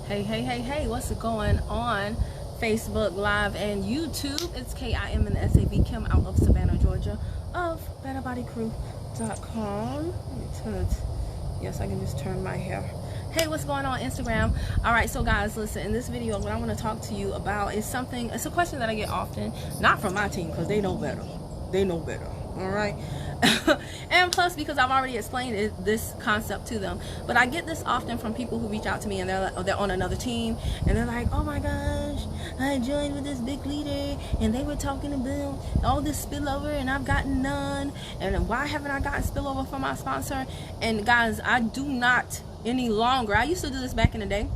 Hey, what's going on? Facebook Live and YouTube. It's Kim and the SAV, Kim out of Savannah, Georgia, of BetterBodyCrew.com. Yes, I can just turn my hair. Hey, what's going on Instagram? Alright, so guys, listen, in this video, what I want to talk to you about is something, it's a question that I get often, not from my team, because they know better. They know better. Alright? And plus, because I've already explained this concept to them, but I get this often from people who reach out to me and they're on another team and they're like, oh my gosh, I joined with this big leader and they were talking about all this spillover and I've gotten none, and why haven't I gotten spillover from my sponsor? And guys, I do not any longer. I used to do this back in the day.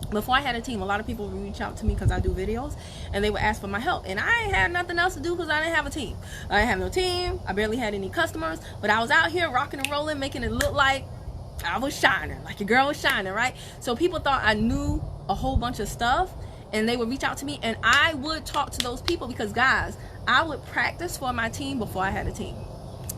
Before I had a team, a lot of people would reach out to me because I do videos and they would ask for my help, and I had nothing else to do because I didn't have a team. I didn't have no team. I barely had any customers, but I was out here rocking and rolling, making it look like I was shining, like your girl was shining, right? So people thought I knew a whole bunch of stuff, and they would reach out to me and I would talk to those people because, guys, I would practice for my team before I had a team,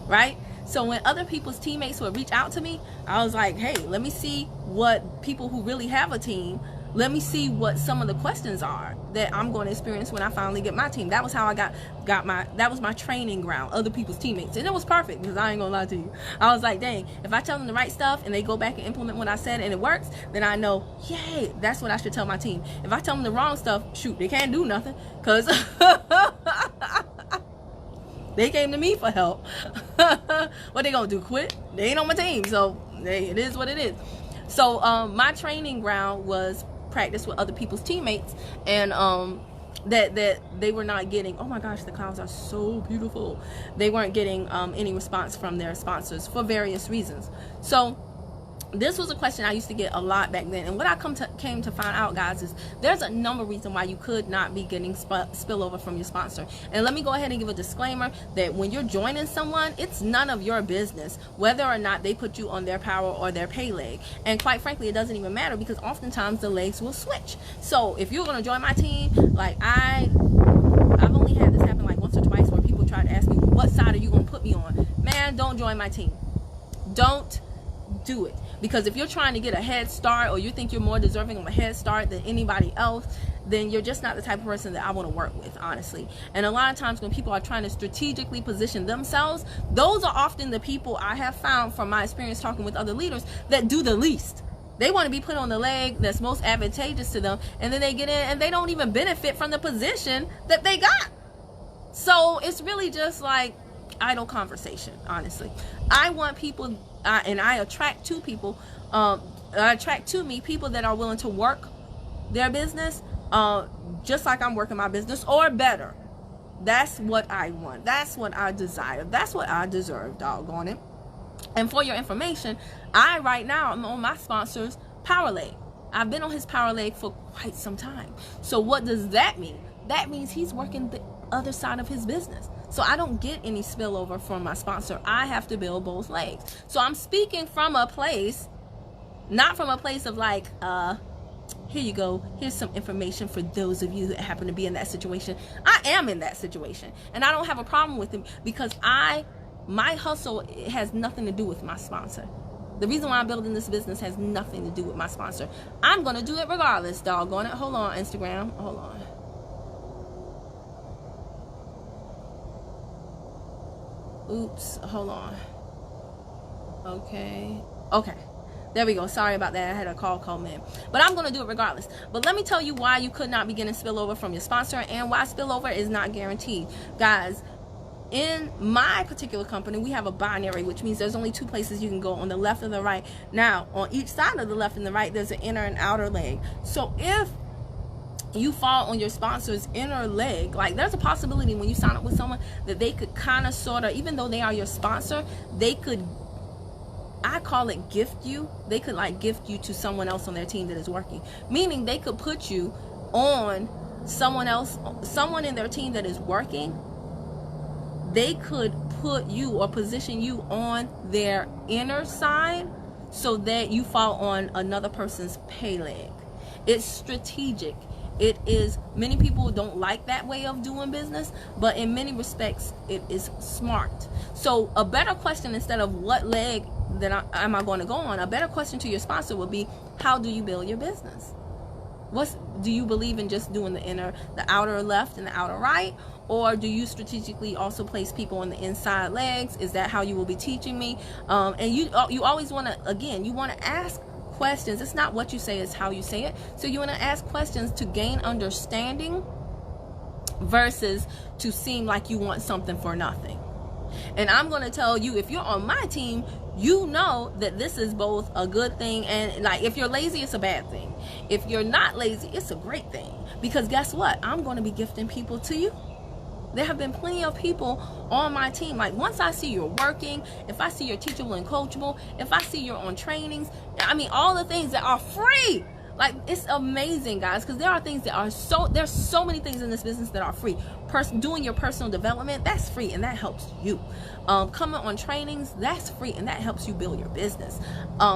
right? So when other people's teammates would reach out to me, I was like, hey, let me see what people who really have a team, let me see what some of the questions are that I'm going to experience when I finally get my team. That was how I got that was my training ground, other people's teammates. And it was perfect because I ain't gonna lie to you. I was like, dang, if I tell them the right stuff and they go back and implement what I said and it works, then I know, yay, that's what I should tell my team. If I tell them the wrong stuff, shoot, they can't do nothing because they came to me for help. What they gonna do, quit? They ain't on my team, so it is what it is. So my training ground was practice with other people's teammates, and that they were not getting, oh my gosh, the clouds are so beautiful, they weren't getting any response from their sponsors for various reasons. So this was a question I used to get a lot back then, and what I came to find out, guys, is there's a number of reasons why you could not be getting spillover from your sponsor. And let me go ahead and give a disclaimer that when you're joining someone, it's none of your business whether or not they put you on their power or their pay leg. And quite frankly, it doesn't even matter because oftentimes the legs will switch. So if you're going to join my team, like I've only had this happen like once or twice where people try to ask me, what side are you going to put me on? Man, don't join my team. Don't do it. Because if you're trying to get a head start, or you think you're more deserving of a head start than anybody else, then you're just not the type of person that I want to work with, honestly. And a lot of times when people are trying to strategically position themselves, those are often the people I have found from my experience talking with other leaders that do the least. They want to be put on the leg that's most advantageous to them, and then they get in and they don't even benefit from the position that they got. So it's really just like idle conversation, honestly. I want people, and I attract to people, I attract to me people that are willing to work their business just like I'm working my business, or better. That's what I want. That's what I desire. That's what I deserve, doggone it. And for your information, I right now am on my sponsor's power leg. I've been on his power leg for quite some time. So what does that mean? That means he's working the other side of his business. So I don't get any spillover from my sponsor. I have to build both legs. So I'm speaking from a place, not from a place of like, here you go, here's some information for those of you that happen to be in that situation. I am in that situation, and I don't have a problem with it because my hustle has nothing to do with my sponsor. The reason why I'm building this business has nothing to do with my sponsor. I'm going to do it regardless, doggone it. Hold on, Instagram. Hold on. Oops, hold on. Okay, there we go. Sorry about that, I had a call come in, but I'm going to do it regardless. But let me tell you why you could not be getting spillover from your sponsor and why spillover is not guaranteed. Guys, in my particular company, we have a binary, which means there's only two places you can go, on the left and the right. Now, on each side of the left and the right, there's an inner and outer leg. So if you fall on your sponsor's inner leg, like there's a possibility when you sign up with someone that they could kind of sort of, even though they are your sponsor, they could, I call it gift you. They could like gift you to someone else on their team that is working, meaning they could put you on someone else, someone in their team that is working. They could put you or position you on their inner side so that you fall on another person's pay leg. It's strategic. It is, many people don't like that way of doing business, but in many respects it is smart. So a better question, instead of what leg am I going to go on, a better question to your sponsor would be, how do you build your business? Do you believe in just doing the outer left and the outer right? Or do you strategically also place people on the inside legs? Is that how you will be teaching me? And you always want to, again, you want to ask questions. It's not what you say, it's how you say it. So you want to ask questions to gain understanding versus to seem like you want something for nothing. And I'm going to tell you, if you're on my team, you know that this is both a good thing, and like, if you're lazy, it's a bad thing. If you're not lazy, it's a great thing. Because guess what? I'm going to be gifting people to you. There have been plenty of people on my team. Like, once I see you're working, if I see you're teachable and coachable, if I see you're on trainings, I mean, all the things that are free. Like, it's amazing, guys, because there are things that are there's so many things in this business that are free. Doing your personal development, that's free, and that helps you. Coming on trainings, that's free, and that helps you build your business.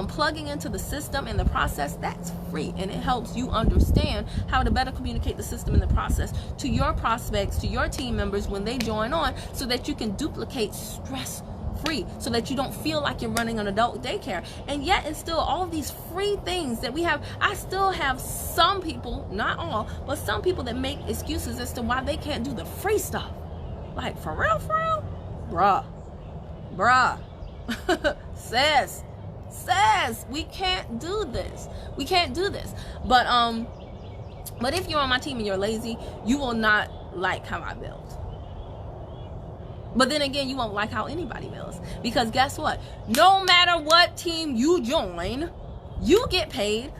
Plugging into the system and the process, that's free, and it helps you understand how to better communicate the system and the process to your prospects, to your team members when they join on, so that you can duplicate stress free, so that you don't feel like you're running an adult daycare. And yet, it's still all of these free things that we have. I still have some people, not all, but some people that make excuses as to why they can't do the free stuff. Like, for real, bruh, says we can't do this. We can't do this. But if you're on my team and you're lazy, you will not like how I build. But then again, you won't like how anybody builds. Because guess what? No matter what team you join, you get paid.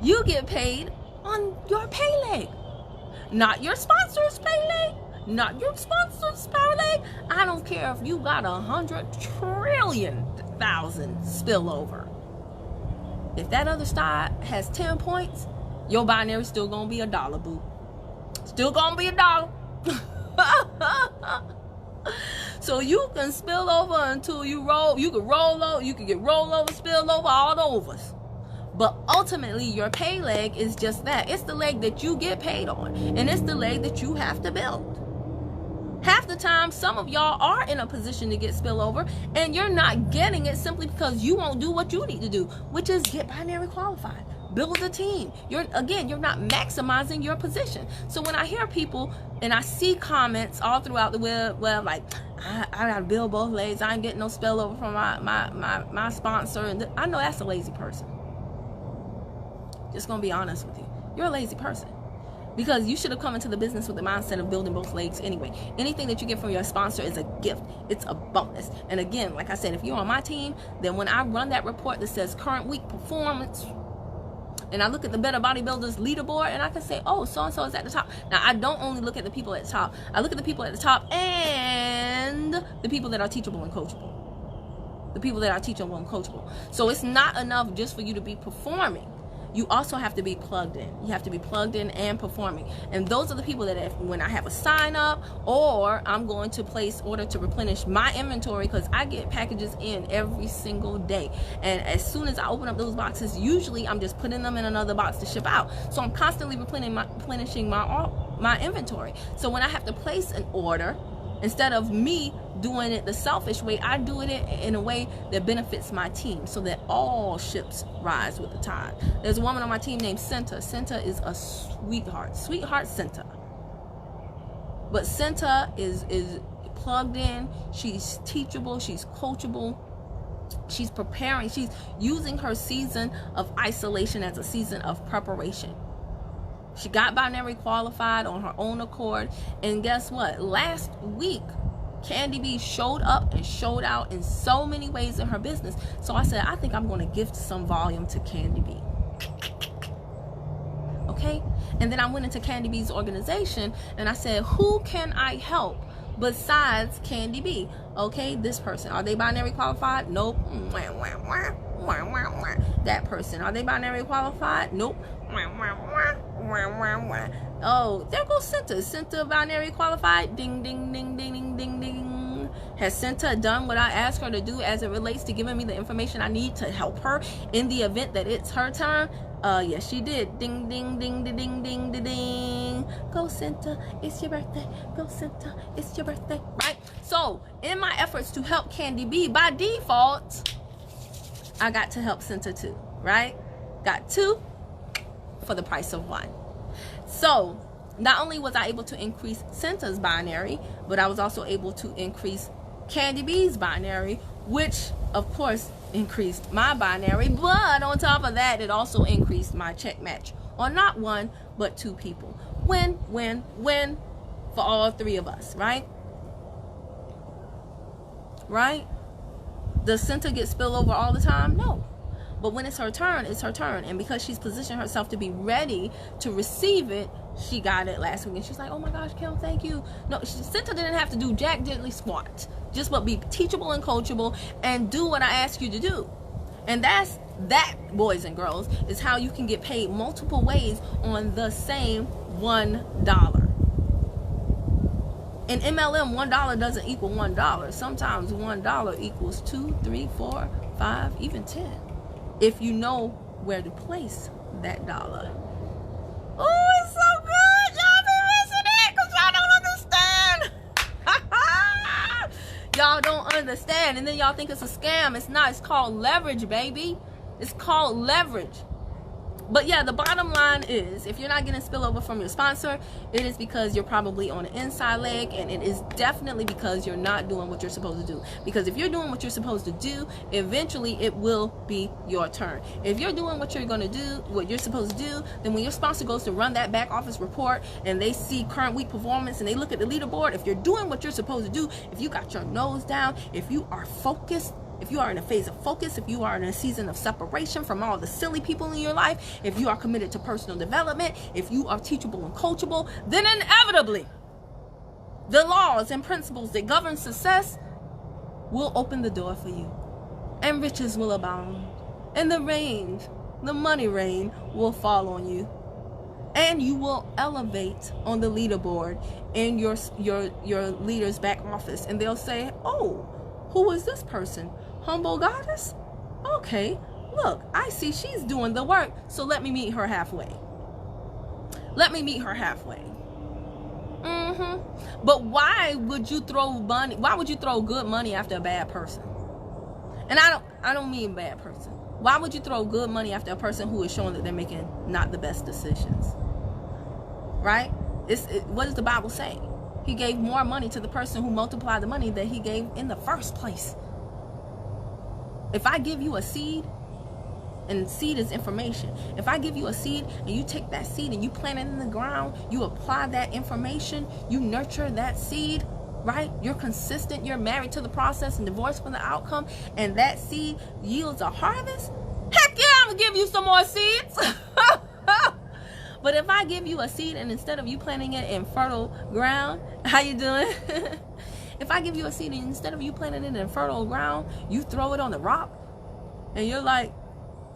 You get paid on your pay leg. Not your sponsor's pay leg. Not your sponsor's pay leg. I don't care if you got 100 trillion thousand spillover. If that other side has 10 points, your binary still gonna be $1, boo. Still gonna be $1. So you can spill over until you roll. You can roll over. You can get rollover, spill over, all overs. But ultimately, your pay leg is just that. It's the leg that you get paid on, and it's the leg that you have to build. Half the time, some of y'all are in a position to get spillover, and you're not getting it simply because you won't do what you need to do, which is get binary qualified. Build a team. You're not maximizing your position. So when I hear people and I see comments all throughout the web, like, I gotta build both legs, I ain't getting no spillover from my sponsor, and I know that's a lazy person. Just gonna be honest with you. You're a lazy person. Because you should have come into the business with the mindset of building both legs anyway. Anything that you get from your sponsor is a gift. It's a bonus. And again, like I said, if you're on my team, then when I run that report that says current week performance, and I look at the Better Bodybuilders leaderboard, and I can say, oh, so-and-so is at the top. Now, I don't only look at the people at the top. I look at the people at the top and the people that are teachable and coachable. The people that are teachable and coachable. So it's not enough just for you to be performing. You also have to be plugged in. You have to be plugged in and performing. And those are the people that when I have a sign up, or I'm going to place order to replenish my inventory, because I get packages in every single day. And as soon as I open up those boxes, usually I'm just putting them in another box to ship out. So I'm constantly replenishing my inventory. So when I have to place an order, instead of me doing it the selfish way, I do it in a way that benefits my team, so that all ships rise with the tide. There's a woman on my team named Cinta. Cinta is a sweetheart Cinta. But Cinta is plugged in. She's teachable. She's coachable. She's preparing. She's using her season of isolation as a season of preparation. She got binary qualified on her own accord. And guess what? Last week, Candy B showed up and showed out in so many ways in her business. So I said, I think I'm going to gift some volume to Candy B. Okay? And then I went into Candy B's organization and I said, who can I help besides Candy B? Okay, this person. Are they binary qualified? Nope. That person. Are they binary qualified? Nope. Oh, there goes Cinta. Cinta binary qualified. Ding, ding, ding, ding, ding, ding, ding. Has Cinta done what I asked her to do as it relates to giving me the information I need to help her in the event that it's her turn? Yes, she did. Ding, ding, ding, ding, ding, ding, ding, ding. Go, Cinta. It's your birthday. Go, Cinta. It's your birthday. Right? So, in my efforts to help Candy B, by default, I got to help Cinta too. Right? Got two. for the price of one. So not only was I able to increase Cinta's binary, but I was also able to increase Candy B's binary, which of course increased my binary. But on top of that, it also increased my check match on not one but two people. Win, win, win for all three of us, right? Right? Does Cinta get spillover all the time? No. But when it's her turn, it's her turn. And because she's positioned herself to be ready to receive it, she got it last week. And she's like, oh my gosh, Kim, thank you. No, Cinta didn't have to do jack diddly squat. Just but be teachable and coachable and do what I ask you to do. And that, boys and girls, is how you can get paid multiple ways on the same $1. In MLM, $1 doesn't equal $1. Sometimes $1 equals 2, 3, 4, 5, even 10. If you know where to place that dollar. Oh, it's so good. Y'all be missing it because y'all don't understand. Y'all don't understand. And then y'all think it's a scam. It's not. It's called leverage, baby. It's called leverage. But yeah, the bottom line is, if you're not getting spillover from your sponsor, it is because you're probably on an inside leg, and it is definitely because you're not doing what you're supposed to do. Because if you're doing what you're supposed to do, eventually it will be your turn. If you're doing what you're going to do, what you're supposed to do, then when your sponsor goes to run that back office report and they see current week performance and they look at the leaderboard, if you're doing what you're supposed to do, if you got your nose down, if you are focused, if you are in a phase of focus, if you are in a season of separation from all the silly people in your life, if you are committed to personal development, if you are teachable and coachable, then inevitably the laws and principles that govern success will open the door for you, and riches will abound, and the money rain will fall on you, and you will elevate on the leaderboard in your leader's back office, and they'll say, oh, who is this person? Humble goddess? Okay, look, I see she's doing the work, so let me meet her halfway. Let me meet her halfway. But why would you throw money? Why would you throw good money after a bad person? And I don't mean bad person. Why would you throw good money after a person who is showing that they're making not the best decisions? Right? What does the Bible say? He gave more money to the person who multiplied the money that he gave in the first place. If I give you a seed, and seed is information. If I give you a seed and you take that seed and you plant it in the ground, you apply that information, you nurture that seed, right? You're consistent, you're married to the process and divorced from the outcome, and that seed yields a harvest. Heck yeah, I'm gonna give you some more seeds. But if I give you a seed and instead of you planting it in fertile ground, how you doing? If I give you a seed and instead of you planting it in fertile ground, you throw it on the rock, and you're like,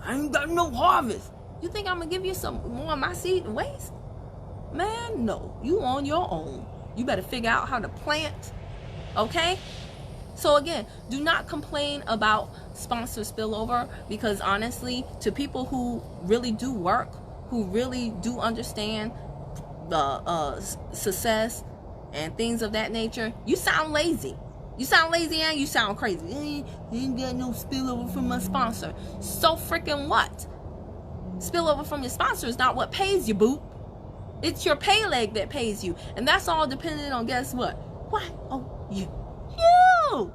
I ain't got no harvest. You think I'm gonna give you some more of my seed and waste? Man, no. You on your own. You better figure out how to plant. Okay? So again, do not complain about sponsor spillover, because honestly, to people who really do work, who really do understand the success and things of that nature, you sound lazy. You sound lazy and you sound crazy. Ain't got no spillover from my sponsor. So freaking what? Spillover from your sponsor is not what pays you, boo. It's your pay leg that pays you. And that's all dependent on, guess what? Why? Oh, you. You!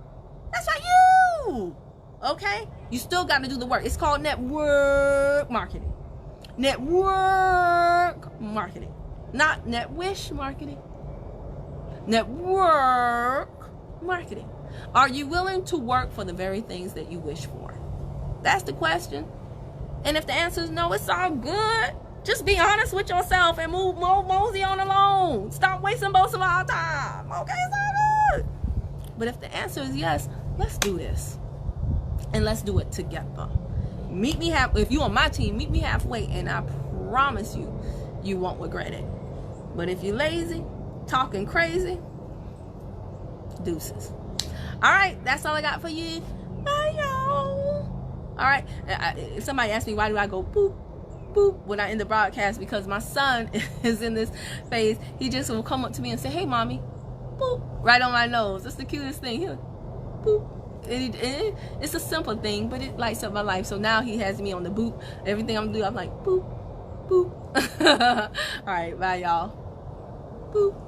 That's right, you! Okay? You still got to do the work. It's called network marketing. Network marketing. Not net wish marketing. Network marketing. Are you willing to work for the very things that you wish for? That's the question. And if the answer is no, it's all good. Just be honest with yourself and move mosey on along. Stop wasting most of our time. Okay, it's all good. But if the answer is yes, let's do this. And let's do it together. Meet me halfway. If you're on my team, meet me halfway, and I promise you, you won't regret it. But if you're lazy, talking crazy, deuces. All right, that's all I got for you. Bye, y'all. All right, if somebody asks me why do I go boop, boop when I end the broadcast, because my son is in this phase. He just will come up to me and say, hey, mommy, boop, right on my nose. That's the cutest thing. He'll boop. It's a simple thing, but it lights up my life. So now he has me on the boop. Everything I'm doing, I'm like, boop, boop. All right, bye, y'all. Boop.